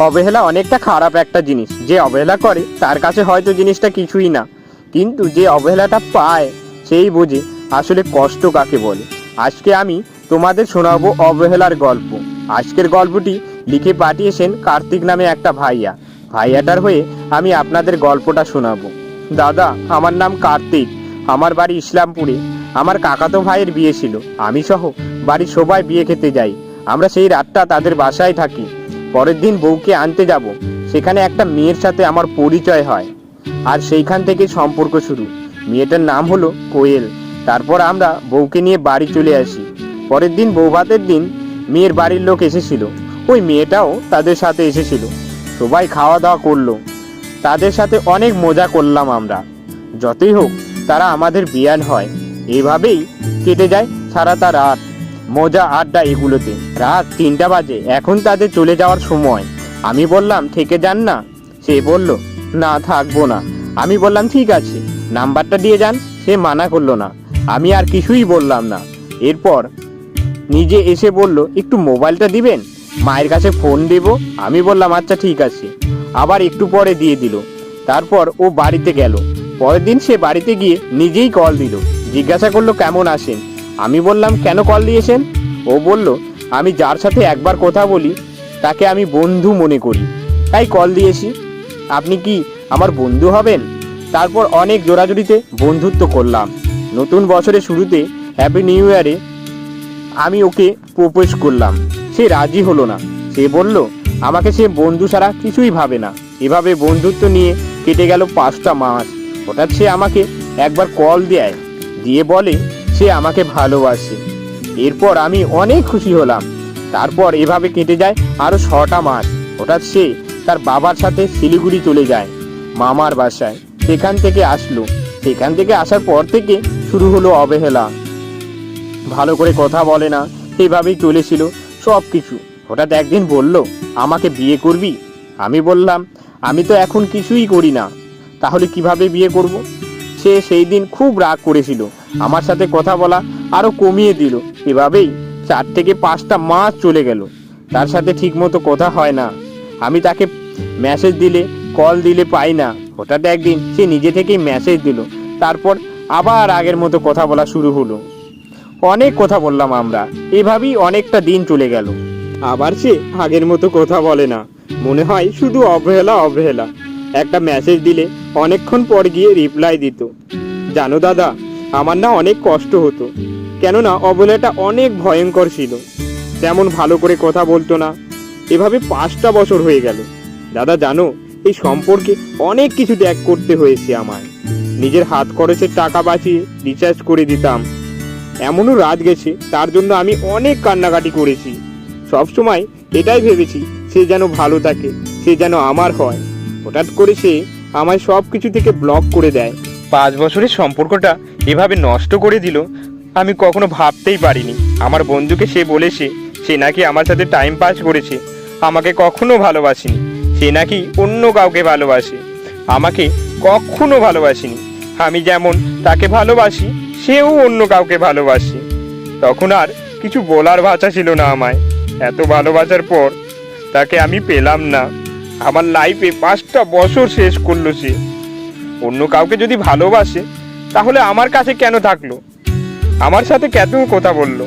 অবহেলা অনেকটা খারাপ একটা জিনিস। যে অবহেলা করে তার কাছে হয়তো জিনিসটা কিছুই না, কিন্তু যে অবহেলাটা পায় সেই বোঝে আসলে কষ্ট কাকে বলে। আজকে আমি তোমাদের শোনাবো অবহেলার গল্প। আজকের গল্পটি লিখে পাঠিয়েছেন কার্তিক নামে একটা ভাইয়া। ভাইয়াটার হয়ে আমি আপনাদের গল্পটা শোনাবো। দাদা, আমার নাম কার্তিক, আমার বাড়ি ইসলামপুরে। আমার কাকাতো ভাইয়ের বিয়ে ছিল, আমি সহ বাড়ির সবাই বিয়ে খেতে যাই। আমরা সেই রাতটা তাদের বাসায় থাকি। পরের দিন বউকে আনতে যাব, সেখানে একটা মেয়ের সাথে আমার পরিচয় হয়, আর সেইখান থেকে সম্পর্ক শুরু। মেয়েটার নাম হলো কোয়েল। তারপর আমরা বউকে নিয়ে বাড়ি চলে আসি। পরের দিন বৌভাতের দিন মেয়ের বাড়ির লোক এসেছিল, ওই মেয়েটাও তাদের সাথে এসেছিল। সবাই খাওয়া দাওয়া করলো, তাদের সাথে অনেক মজা করলাম আমরা। যতই হোক, তারা আমাদের বিয়ান হয়। এভাবেই কেটে যায় সারাটা রাত, মজা আড্ডা এগুলোতে। রাত 3টা বাজে, এখন তাদের চলে যাওয়ার সময়। আমি বললাম থেকে যান না। সে বলল না, থাকবো না। আমি বললাম ঠিক আছে, নাম্বারটা দিয়ে যান। সে মানা করলো না। আমি আর কিছুই বললাম না। এরপর নিজে এসে বলল একটু মোবাইলটা দিবেন, মায়ের কাছে ফোন দেব। আমি বললাম আচ্ছা ঠিক আছে। আবার একটু পরে দিয়ে দিল। তারপর ও বাড়িতে গেল। পরের দিন সে বাড়িতে গিয়ে নিজেই কল দিল, জিজ্ঞাসা করলো কেমন আছেন। আমি বললাম কেন কল দিয়েছেন। ও বলল আমি যার সাথে একবার কথা বলি তাকে আমি বন্ধু মনে করি, তাই কল দিয়েছি। আপনি কি আমার বন্ধু হবেন? তারপর অনেক জোরাজুরিতে বন্ধুত্ব করলাম। নতুন বছরের শুরুতে হ্যাপি নিউ ইয়ারে আমি ওকে প্রপোজ করলাম। সে রাজি হলো না। সে বলল আমাকে সে বন্ধু ছাড়া কিছুই ভাবে না। এভাবে বন্ধুত্ব নিয়ে কেটে গেল 5টা মাস। হঠাৎ সে আমাকে একবার কল দেয়, দিয়ে বলে সে আমাকে ভালোবাসে। এরপর আমি অনেক খুশি হলাম। তারপর এভাবে কেটে যায় আরো 6টা মাস। হঠাৎ সে তার বাবার সাথে শিলিগুড়ি চলে যায়, মামার বাসায়। সেখান থেকে আসলো। সেখান থেকে আসার পর থেকে শুরু হলো অবহেলা। ভালো করে কথা বলে না, এইভাবেই চলেছিল সব কিছু। হঠাৎ একদিন বলল আমাকে বিয়ে করবি। আমি বললাম আমি তো এখন কিছুই করি না, তাহলে কিভাবে বিয়ে করব। সে সেই দিন খুব রাগ করেছিল, আমার সাথে কথা বলা আরো কমিয়ে দিল। এভাবেই 4 থেকে 5টা মাস চলে গেল। তার সাথে ঠিক মতো কথা হয় না। আমি তাকে মেসেজ দিলে, কল দিলে পাই না। হঠাৎ একদিন সে নিজে থেকেই মেসেজ দিল। তারপর আবার আগের মতো কথা বলা শুরু হলো। অনেক কথা বললাম আমরা। এভাবেই অনেকটা দিন চলে গেল। আবার সে আগের মতো কথা বলে না, মনে হয় শুধু অবহেলা অবহেলা। একটা মেসেজ দিলে অনেকক্ষণ পর গিয়ে রিপ্লাই দিত। জানো দাদা, আমার না অনেক কষ্ট হতো, কেননা অবহেলাটা অনেক ভয়ঙ্কর ছিল। তেমন ভালো করে কথা বলতো না। এভাবে 5টা বছর হয়ে গেল। দাদা জানো, এই সম্পর্কে অনেক কিছু ত্যাগ করতে হয়েছে আমায়। নিজের হাত খরচের টাকা বাঁচিয়ে রিচার্জ করে দিতাম। এমনও রাত গেছে, তার জন্য আমি অনেক কান্নাকাটি করেছি। সবসময় এটাই ভেবেছি সে যেন ভালো থাকে, সে যেন আমার হয়। হঠাৎ করে সে আমায় সব কিছু থেকে ব্লক করে দেয়। 5 বছরের সম্পর্কটা এভাবে নষ্ট করে দিল, আমি কখনো ভাবতেই পারিনি। আমার বন্ধুকে সে বলেছে সে নাকি আমার সাথে টাইম পাস করেছে, আমাকে কখনো ভালোবাসেনি। সে নাকি অন্য কাউকে ভালোবাসে, আমাকে কখনো ভালোবাসেনি। আমি যেমন তাকে ভালোবাসি, সেও অন্য কাউকে ভালোবাসে। তখন আর কিছু বলার ভাষা ছিল না আমায়। এত ভালোবাসার পর তাকে আমি পেলাম না। আমার লাইফে 5টা বছর শেষ করলো সে। অন্য কাউকে যদি ভালোবাসে তাহলে আমার কাছে কেন থাকলো, আমার সাথে কেন কথা বললো?